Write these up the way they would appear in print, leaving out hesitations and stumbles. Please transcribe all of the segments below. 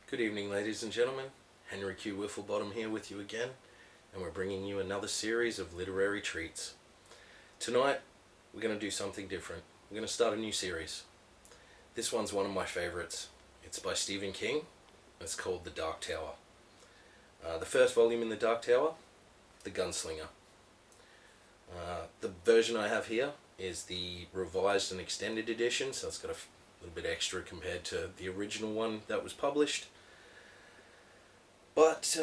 Good evening, ladies and gentlemen. Henry Q Wifflebottom here with you again, and we're bringing you another series of literary treats. Tonight, we're going to do something different. We're going to start a new series. This one's one of my favorites. It's by Stephen King. It's called The Dark Tower. The first volume in The Dark Tower, The Gunslinger. The version I have here is the revised and extended edition, so it's got a little bit extra compared to the original one that was published. But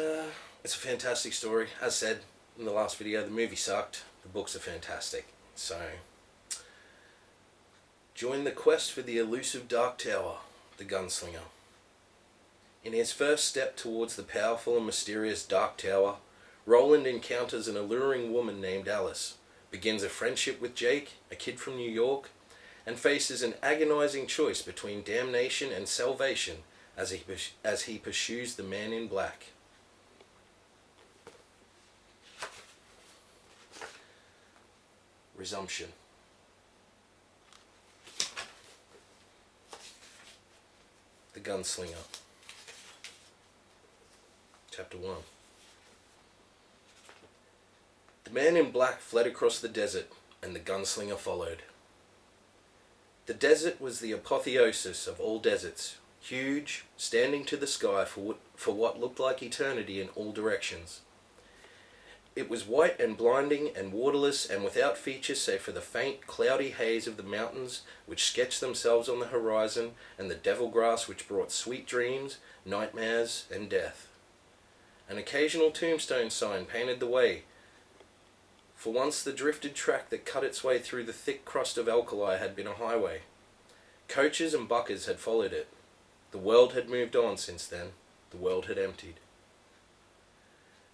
it's a fantastic story. As said in the last video, the movie sucked. The books are fantastic. So, join the quest for the elusive Dark Tower, the Gunslinger. In his first step towards the powerful and mysterious Dark Tower, Roland encounters an alluring woman named Alice, begins a friendship with Jake, a kid from New York, and faces an agonizing choice between damnation and salvation as he pursues the man in black. Resumption. The Gunslinger. Chapter 1. The man in black fled across the desert, and the gunslinger followed. The desert was the apotheosis of all deserts, huge, standing to the sky for what looked like eternity in all directions. It was white and blinding and waterless and without features save for the faint, cloudy haze of the mountains which sketched themselves on the horizon and the devil grass which brought sweet dreams, nightmares, and death. An occasional tombstone sign painted the way, for once the drifted track that cut its way through the thick crust of alkali had been a highway. Coaches and buckers had followed it. The world had moved on since then. The world had emptied.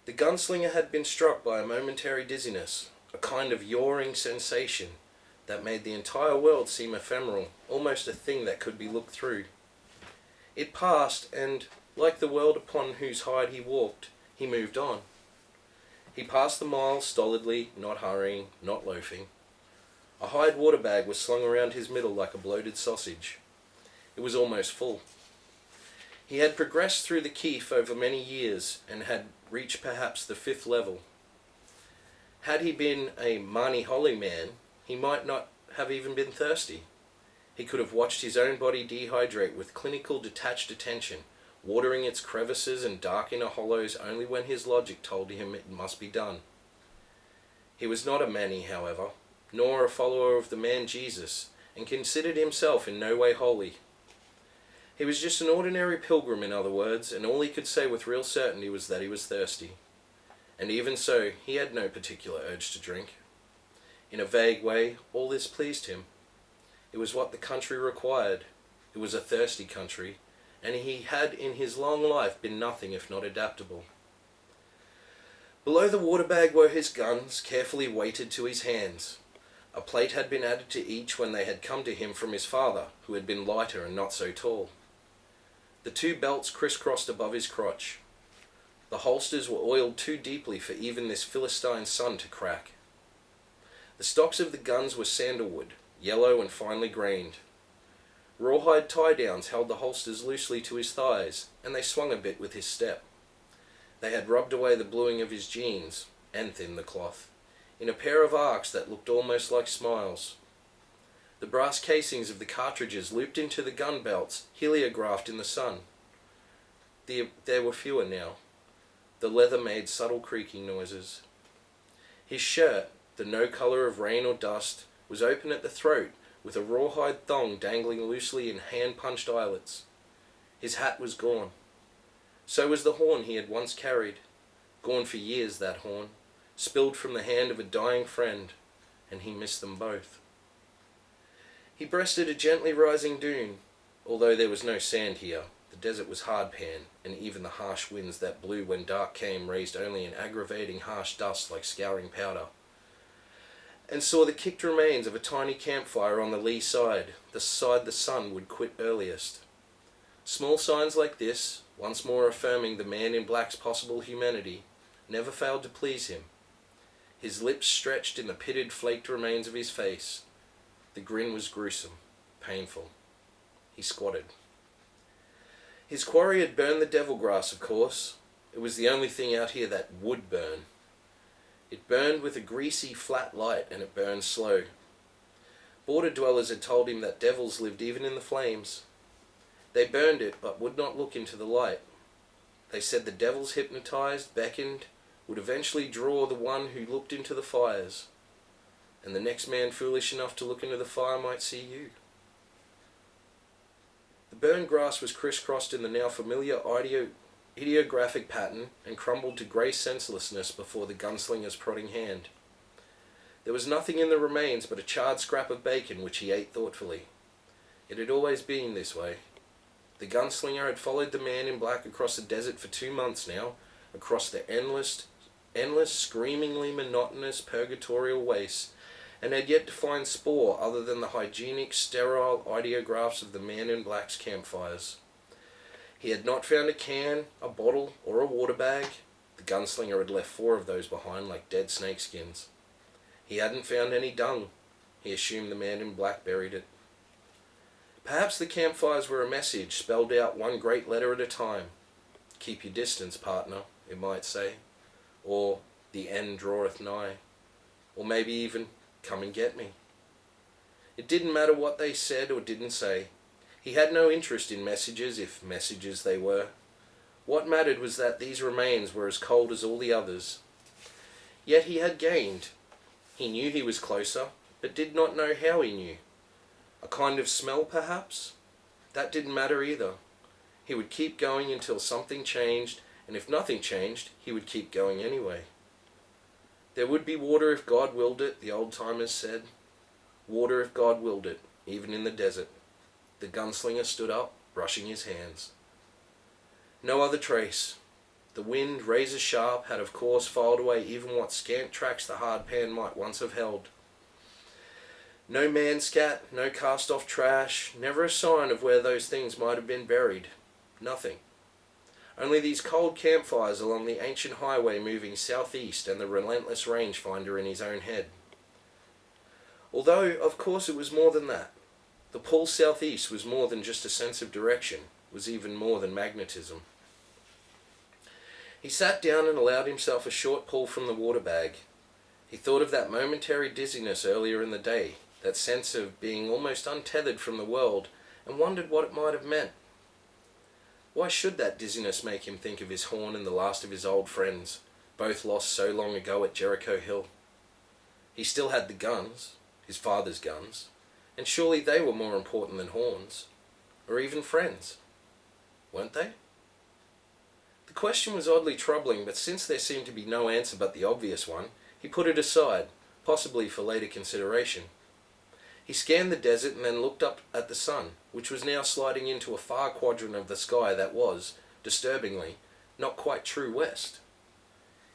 The gunslinger had been struck by a momentary dizziness, a kind of yawing sensation that made the entire world seem ephemeral, almost a thing that could be looked through. It passed, and, like the world upon whose hide he walked, he moved on. He passed the miles stolidly, not hurrying, not loafing. A hide water bag was slung around his middle like a bloated sausage. It was almost full. He had progressed through the Keef over many years and had reached perhaps the 5th level. Had he been a Marnie Holly man, he might not have even been thirsty. He could have watched his own body dehydrate with clinical detached attention, watering its crevices and dark inner hollows only when his logic told him it must be done. He was not a Manny, however, nor a follower of the man Jesus, and considered himself in no way holy. He was just an ordinary pilgrim, in other words, and all he could say with real certainty was that he was thirsty. And even so, he had no particular urge to drink. In a vague way, all this pleased him. It was what the country required. It was a thirsty country, and he had in his long life been nothing if not adaptable. Below the water bag were his guns, carefully weighted to his hands. A plate had been added to each when they had come to him from his father, who had been lighter and not so tall. The 2 belts crisscrossed above his crotch. The holsters were oiled too deeply for even this Philistine sun to crack. The stocks of the guns were sandalwood, yellow and finely grained. Rawhide tie-downs held the holsters loosely to his thighs, and they swung a bit with his step. They had rubbed away the bluing of his jeans, and thinned the cloth, in a pair of arcs that looked almost like smiles. The brass casings of the cartridges looped into the gun belts, heliographed in the sun. There were fewer now. The leather made subtle creaking noises. His shirt, the no colour of rain or dust, was open at the throat, with a rawhide thong dangling loosely in hand-punched eyelets. His hat was gone. So was the horn he had once carried. Gone for years, that horn, spilled from the hand of a dying friend, and he missed them both. He breasted a gently rising dune. Although there was no sand here, the desert was hardpan, and even the harsh winds that blew when dark came raised only an aggravating harsh dust like scouring powder. And saw the kicked remains of a tiny campfire on the lee side, the side the sun would quit earliest. Small signs like this, once more affirming the man in black's possible humanity, never failed to please him. His lips stretched in the pitted, flaked remains of his face. The grin was gruesome, painful. He squatted. His quarry had burned the devil grass, of course. It was the only thing out here that would burn. It burned with a greasy, flat light, and it burned slow. Border dwellers had told him that devils lived even in the flames. They burned it, but would not look into the light. They said the devils hypnotized, beckoned, would eventually draw the one who looked into the fires, and the next man foolish enough to look into the fire might see you. The burned grass was crisscrossed in the now familiar ideographic pattern and crumbled to grey senselessness before the gunslinger's prodding hand. There was nothing in the remains but a charred scrap of bacon which he ate thoughtfully. It had always been this way. The gunslinger had followed the man in black across the desert for 2 months now, across the endless, screamingly monotonous purgatorial wastes, and had yet to find spore other than the hygienic, sterile ideographs of the man in black's campfires. He had not found a can, a bottle, or a water bag. The gunslinger had left 4 of those behind like dead snakeskins. He hadn't found any dung. He assumed the man in black buried it. Perhaps the campfires were a message spelled out one great letter at a time. Keep your distance, partner, it might say. Or, the end draweth nigh. Or maybe even, come and get me. It didn't matter what they said or didn't say. He had no interest in messages, if messages they were. What mattered was that these remains were as cold as all the others. Yet he had gained. He knew he was closer, but did not know how he knew. A kind of smell, perhaps? That didn't matter either. He would keep going until something changed, and if nothing changed, he would keep going anyway. There would be water if God willed it, the old-timers said. Water if God willed it, even in the desert. The gunslinger stood up, brushing his hands. No other trace. The wind, razor sharp, had of course filed away even what scant tracks the hard pan might once have held. No man scat, no cast-off trash, never a sign of where those things might have been buried. Nothing. Only these cold campfires along the ancient highway moving southeast and the relentless rangefinder in his own head. Although, of course, it was more than that. The pull southeast was more than just a sense of direction, was even more than magnetism. He sat down and allowed himself a short pull from the water bag. He thought of that momentary dizziness earlier in the day, that sense of being almost untethered from the world, and wondered what it might have meant. Why should that dizziness make him think of his horn and the last of his old friends, both lost so long ago at Jericho Hill? He still had the guns, his father's guns, and surely they were more important than horns, or even friends. Weren't they? The question was oddly troubling, but since there seemed to be no answer but the obvious one, he put it aside, possibly for later consideration. He scanned the desert and then looked up at the sun, which was now sliding into a far quadrant of the sky that was, disturbingly, not quite true west.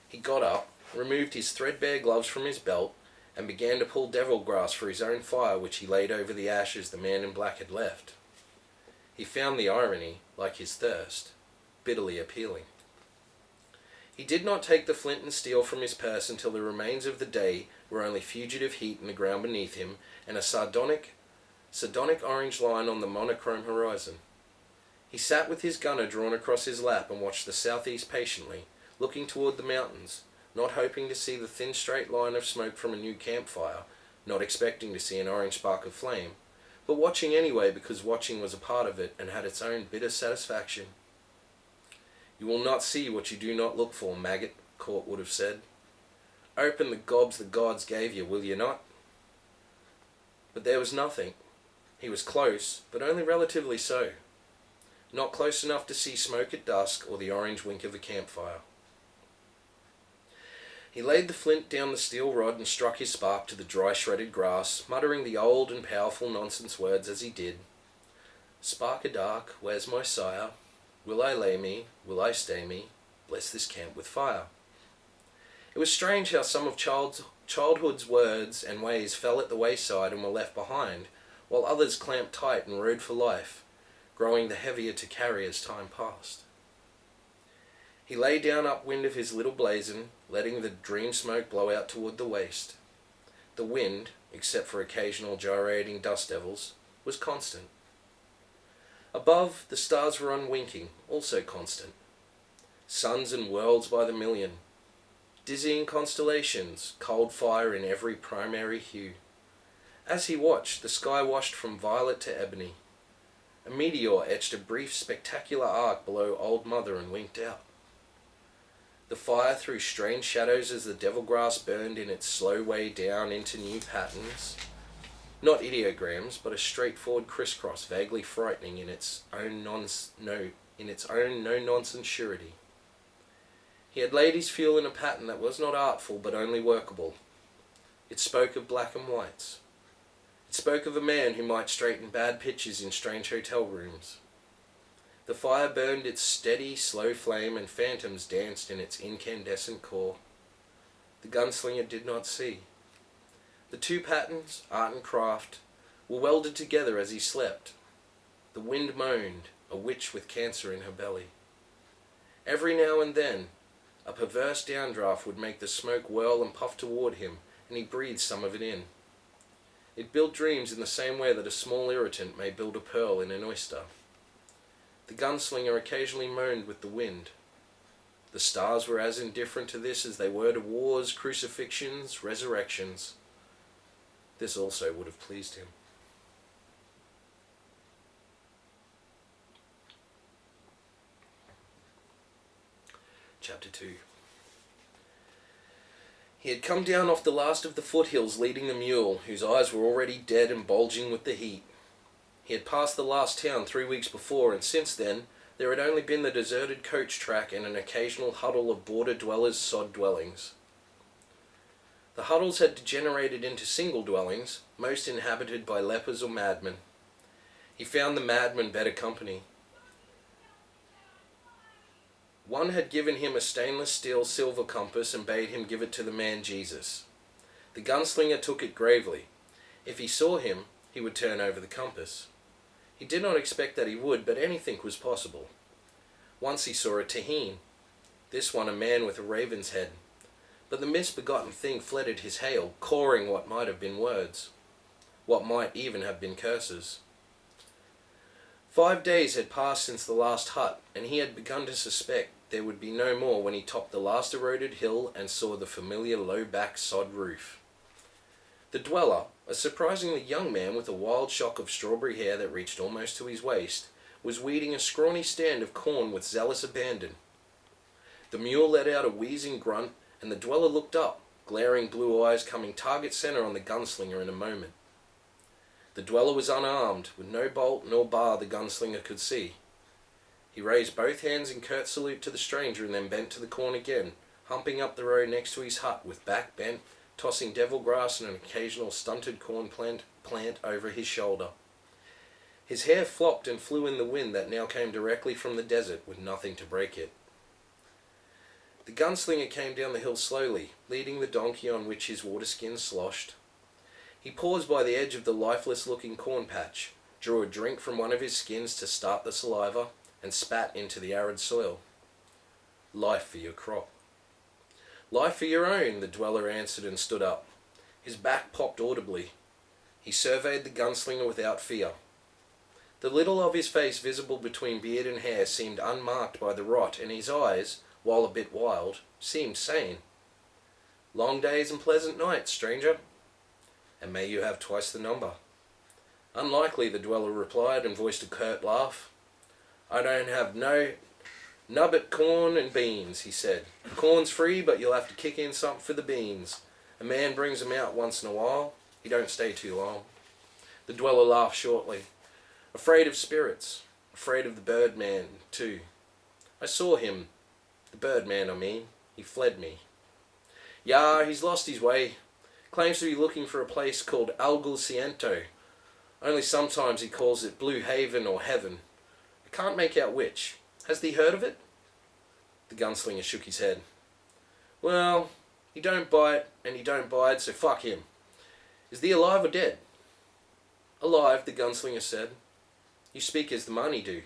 He got up, removed his threadbare gloves from his belt, and began to pull devil grass for his own fire, which he laid over the ashes the man in black had left. He found the irony, like his thirst, bitterly appealing. He did not take the flint and steel from his purse until the remains of the day were only fugitive heat in the ground beneath him and a sardonic orange line on the monochrome horizon. He sat with his gunner drawn across his lap and watched the southeast patiently, looking toward the mountains, not hoping to see the thin straight line of smoke from a new campfire, not expecting to see an orange spark of flame, but watching anyway because watching was a part of it and had its own bitter satisfaction. You will not see what you do not look for, maggot, Court would have said. Open the gobs the gods gave you, will you not? But there was nothing. He was close, but only relatively so. Not close enough to see smoke at dusk or the orange wink of a campfire. He laid the flint down the steel rod and struck his spark to the dry shredded grass, muttering the old and powerful nonsense words as he did. Spark a dark, where's my sire? Will I lay me? Will I stay me? Bless this camp with fire. It was strange how some of childhood's words and ways fell at the wayside and were left behind, while others clamped tight and rode for life, growing the heavier to carry as time passed. He lay down upwind of his little blazon, letting the dream smoke blow out toward the waste. The wind, except for occasional gyrating dust devils, was constant. Above, the stars were unwinking, also constant. Suns and worlds by the million. Dizzying constellations, cold fire in every primary hue. As he watched, the sky washed from violet to ebony. A meteor etched a brief, spectacular arc below Old Mother and winked out. The fire threw strange shadows as the devil grass burned in its slow way down into new patterns. Not ideograms, but a straightforward crisscross, vaguely frightening in its own no-nonsense surety. He had laid his fuel in a pattern that was not artful, but only workable. It spoke of black and whites. It spoke of a man who might straighten bad pictures in strange hotel rooms. The fire burned its steady, slow flame, and phantoms danced in its incandescent core. The gunslinger did not see. The two patterns, art and craft, were welded together as he slept. The wind moaned, a witch with cancer in her belly. Every now and then, a perverse downdraft would make the smoke whirl and puff toward him, and he breathed some of it in. It built dreams in the same way that a small irritant may build a pearl in an oyster. The gunslinger occasionally moaned with the wind. The stars were as indifferent to this as they were to wars, crucifixions, resurrections. This also would have pleased him. Chapter 2. He had come down off the last of the foothills leading the mule, whose eyes were already dead and bulging with the heat. He had passed the last town 3 weeks before, and since then there had only been the deserted coach track and an occasional huddle of border dwellers' sod dwellings. The huddles had degenerated into single dwellings, most inhabited by lepers or madmen. He found the madmen better company. One had given him a stainless steel silver compass and bade him give it to the man Jesus. The gunslinger took it gravely. If he saw him, he would turn over the compass. He did not expect that he would, but anything was possible. Once he saw a taheen, this one a man with a raven's head. But the misbegotten thing fled at his hail, cawing what might have been words, what might even have been curses. 5 days had passed since the last hut, and he had begun to suspect there would be no more when he topped the last eroded hill and saw the familiar low-back sod roof. The dweller, a surprisingly young man with a wild shock of strawberry hair that reached almost to his waist, was weeding a scrawny stand of corn with zealous abandon. The mule let out a wheezing grunt, and the dweller looked up, glaring blue eyes coming target center on the gunslinger in a moment. The dweller was unarmed, with no bolt nor bar the gunslinger could see. He raised both hands in curt salute to the stranger and then bent to the corn again, humping up the road next to his hut with back bent, tossing devil grass and an occasional stunted corn plant over his shoulder. His hair flopped and flew in the wind that now came directly from the desert with nothing to break it. The gunslinger came down the hill slowly, leading the donkey on which his waterskin sloshed. He paused by the edge of the lifeless-looking corn patch, drew a drink from one of his skins to start the saliva, and spat into the arid soil. Life for your crop. Life for your own, the dweller answered and stood up. His back popped audibly. He surveyed the gunslinger without fear. The little of his face visible between beard and hair seemed unmarked by the rot, and his eyes, while a bit wild, seemed sane. Long days and pleasant nights, stranger. And may you have twice the number. Unlikely, the dweller replied and voiced a curt laugh. I don't have no nubbit corn and beans, he said. Corn's free, but you'll have to kick in something for the beans. A man brings 'em out once in a while. He don't stay too long. The dweller laughed shortly. Afraid of spirits. Afraid of the Birdman, too. I saw him. The Birdman, I mean. He fled me. Yah, he's lost his way. Claims to be looking for a place called Algol Ciento. Only sometimes he calls it Blue Haven or Heaven. I can't make out which. Has thee heard of it? The gunslinger shook his head. Well, he don't bite, and he don't bide, so fuck him. Is thee alive or dead? Alive, the gunslinger said. You speak as the money do.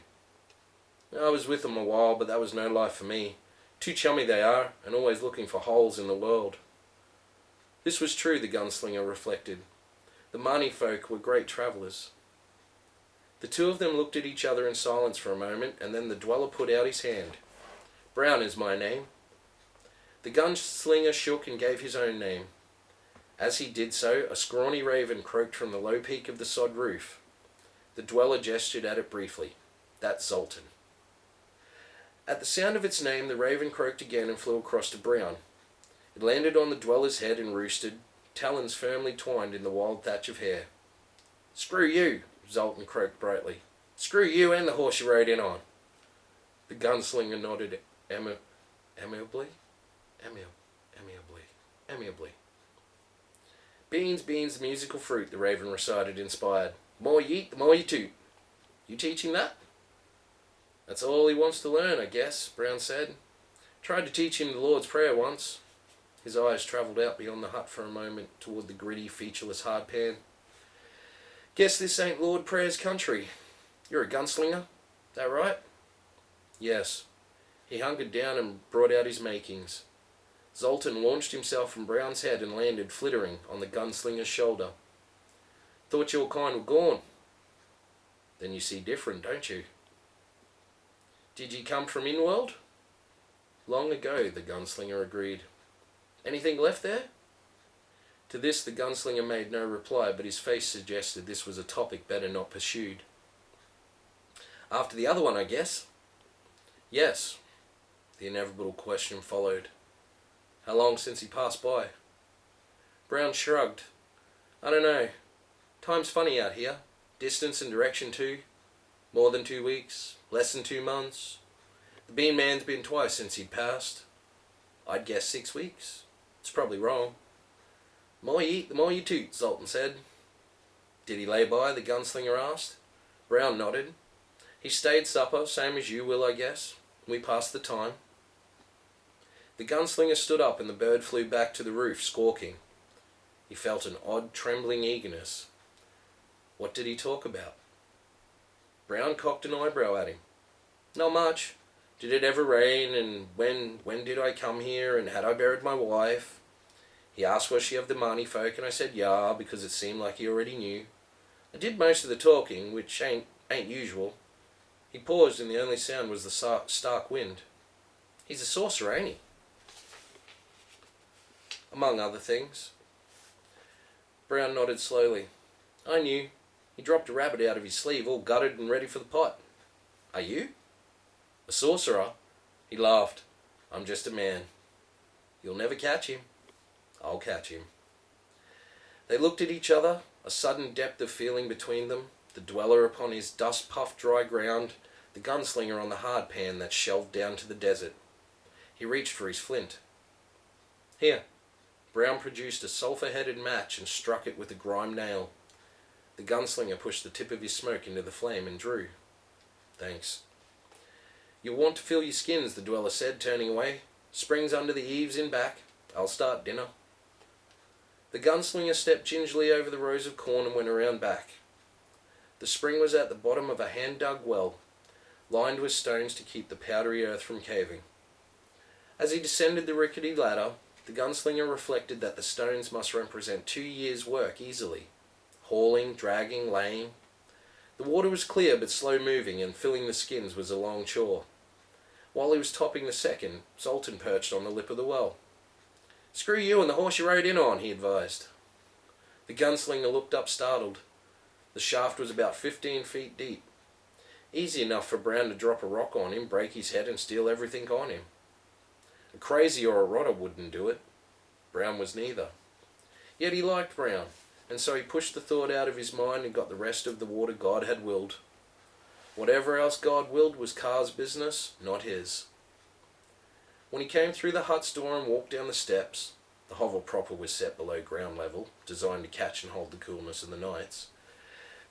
I was with them a while, but that was no life for me. Too chummy they are, and always looking for holes in the world. This was true, the gunslinger reflected. The money folk were great travellers. The two of them looked at each other in silence for a moment, and then the dweller put out his hand. Brown is my name. The gunslinger shook and gave his own name. As he did so, a scrawny raven croaked from the low peak of the sod roof. The dweller gestured at it briefly. That's Zoltan. At the sound of its name, the raven croaked again and flew across to Brown. It landed on the dweller's head and roosted, talons firmly twined in the wild thatch of hair. Screw you, Zoltan croaked brightly. Screw you and the horse you rode in on. The gunslinger nodded amiably. Beans, beans, the musical fruit, the raven recited, inspired. The more you eat, the more you toot. You teach him that? That's all he wants to learn, I guess, Brown said. Tried to teach him the Lord's Prayer once. His eyes travelled out beyond the hut for a moment toward the gritty, featureless hardpan. Guess this ain't Lord Prayer's country. You're a gunslinger, that right? Yes. He hungered down and brought out his makings. Zoltan launched himself from Brown's head and landed flittering on the gunslinger's shoulder. Thought your kind were gone. Then you see different, don't you? Did ye come from in-world? Long ago, the gunslinger agreed. Anything left there? To this the gunslinger made no reply, but his face suggested this was a topic better not pursued. After the other one, I guess? Yes. The inevitable question followed. How long since he passed by? Brown shrugged. I don't know. Time's funny out here. Distance and direction too. More than 2 weeks. Less than 2 months. The bean man's been twice since he'd passed. I'd guess 6 weeks. It's probably wrong. The more you eat, the more you toot, Zoltan said. Did he lay by? The gunslinger asked. Brown nodded. He stayed supper, same as you will, I guess. We passed the time. The gunslinger stood up and the bird flew back to the roof, squawking. He felt an odd, trembling eagerness. What did he talk about? Brown cocked an eyebrow at him. Not much. Did it ever rain, and when did I come here, and had I buried my wife? He asked was she of the Marnie folk, and I said yeah, because it seemed like he already knew. I did most of the talking, which ain't usual. He paused, and the only sound was the stark wind. He's a sorcerer, ain't he? Among other things. Brown nodded slowly. I knew. He dropped a rabbit out of his sleeve, all gutted and ready for the pot. Are you? A sorcerer? He laughed. I'm just a man. You'll never catch him. I'll catch him. They looked at each other, a sudden depth of feeling between them, the dweller upon his dust-puffed dry ground, the gunslinger on the hard pan that shelved down to the desert. He reached for his flint. Here. Brown produced a sulphur-headed match and struck it with a grime nail. The gunslinger pushed the tip of his smoke into the flame and drew. Thanks. You'll want to fill your skins, the dweller said, turning away. Springs under the eaves in back. I'll start dinner. The gunslinger stepped gingerly over the rows of corn and went around back. The spring was at the bottom of a hand-dug well, lined with stones to keep the powdery earth from caving. As he descended the rickety ladder, the gunslinger reflected that the stones must represent 2 years' work easily. Hauling, dragging, laying. The water was clear but slow-moving, and filling the skins was a long chore. While he was topping the second, Zoltan perched on the lip of the well. Screw you and the horse you rode in on, he advised. The gunslinger looked up startled. The shaft was about 15 feet deep. Easy enough for Brown to drop a rock on him, break his head and steal everything on him. A crazy or a rotter wouldn't do it. Brown was neither. Yet he liked Brown, and so he pushed the thought out of his mind and got the rest of the water God had willed. Whatever else God willed was Carr's business, not his. When he came through the hut's door and walked down the steps, the hovel proper was set below ground level, designed to catch and hold the coolness of the nights,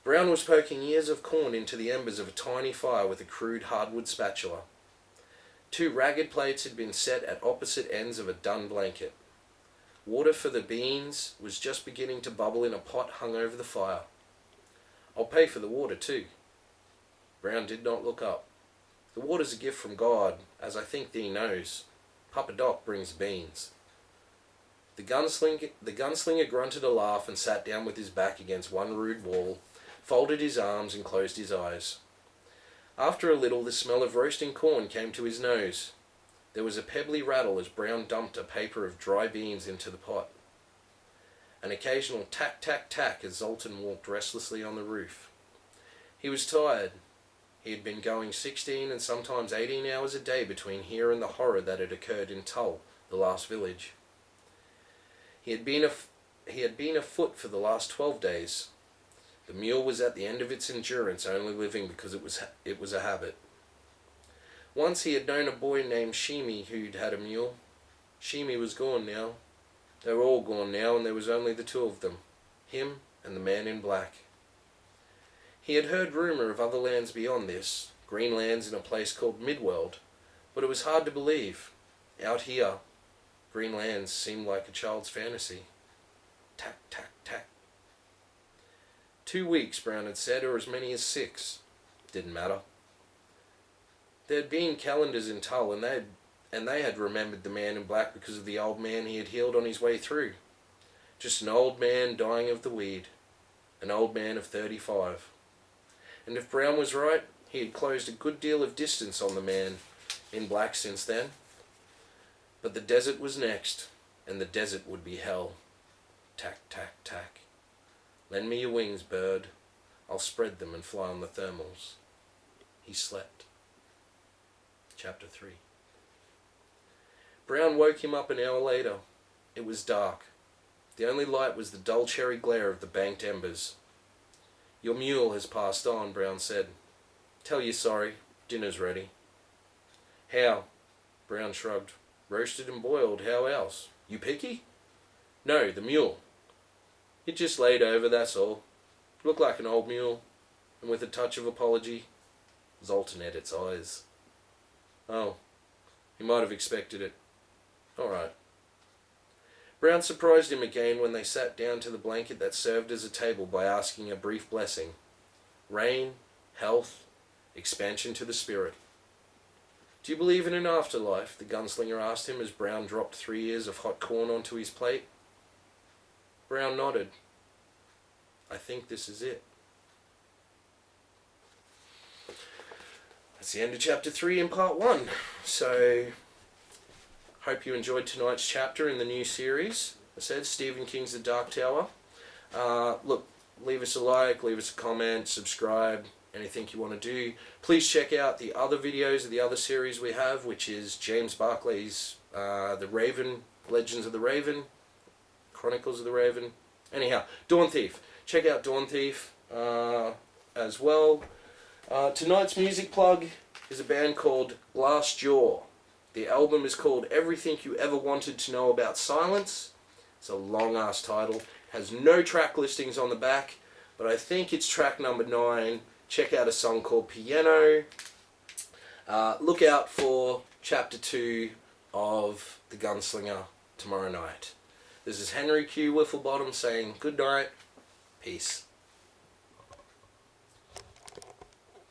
Brown was poking ears of corn into the embers of a tiny fire with a crude hardwood spatula. 2 ragged plates had been set at opposite ends of a dun blanket. Water for the beans was just beginning to bubble in a pot hung over the fire. I'll pay for the water too. Brown did not look up. The water's a gift from God, as I think thee knows. Papa Doc brings beans. The gunslinger grunted a laugh and sat down with his back against one rude wall, folded his arms and closed his eyes. After a little, the smell of roasting corn came to his nose. There was a pebbly rattle as Brown dumped a paper of dry beans into the pot. An occasional tack, tack, tack as Zoltan walked restlessly on the roof. He was tired. He had been going 16 and sometimes 18 hours a day between here and the horror that had occurred in Tull, the last village. He had been afoot for the last 12 days. The mule was at the end of its endurance, only living because it was a habit. Once he had known a boy named Shimi who'd had a mule. Shimi was gone now. They were all gone now, and there was only the two of them, him and the man in black. He had heard rumour of other lands beyond this, green lands in a place called Midworld, but it was hard to believe. Out here, green lands seemed like a child's fantasy. Tack, tack, tack. 2 weeks, Brown had said, or as many as 6. Didn't matter. There had been calendars in Tull, and they had remembered the man in black because of the old man he had healed on his way through. Just an old man dying of the weed. An old man of 35. And if Brown was right, he had closed a good deal of distance on the man in black since then. But the desert was next, and the desert would be hell. Tack, tack, tack. Lend me your wings, bird. I'll spread them and fly on the thermals. He slept. Chapter 3. Brown woke him up an hour later. It was dark. The only light was the dull cherry glare of the banked embers. Your mule has passed on, Brown said. Tell you sorry. Dinner's ready. How? Brown shrugged. Roasted and boiled. How else? You picky? No, the mule. It just laid over, that's all. Looked like an old mule. And with a touch of apology, Zoltan had its eyes. Oh, he might have expected it. All right. Brown surprised him again when they sat down to the blanket that served as a table by asking a brief blessing. Rain, health, expansion to the spirit. Do you believe in an afterlife? The gunslinger asked him as Brown dropped 3 ears of hot corn onto his plate. Brown nodded. I think this is it. That's the end of chapter 3 in part 1. So, hope you enjoyed tonight's chapter in the new series. I said Stephen King's The Dark Tower. Look, leave us a like, leave us a comment, subscribe, anything you want to do. Please check out the other videos of the other series we have, which is James Barclay's The Raven, Legends of the Raven, Chronicles of the Raven. Anyhow, Dawn Thief. Check out Dawn Thief as well. Tonight's music plug is a band called Glass Jaw. The album is called Everything You Ever Wanted to Know About Silence. It's a long-ass title. Has no track listings on the back, but I think it's track number 9. Check out a song called Piano. Look out for chapter 2 of The Gunslinger tomorrow night. This is Henry Q Wifflebottom saying good night. Peace.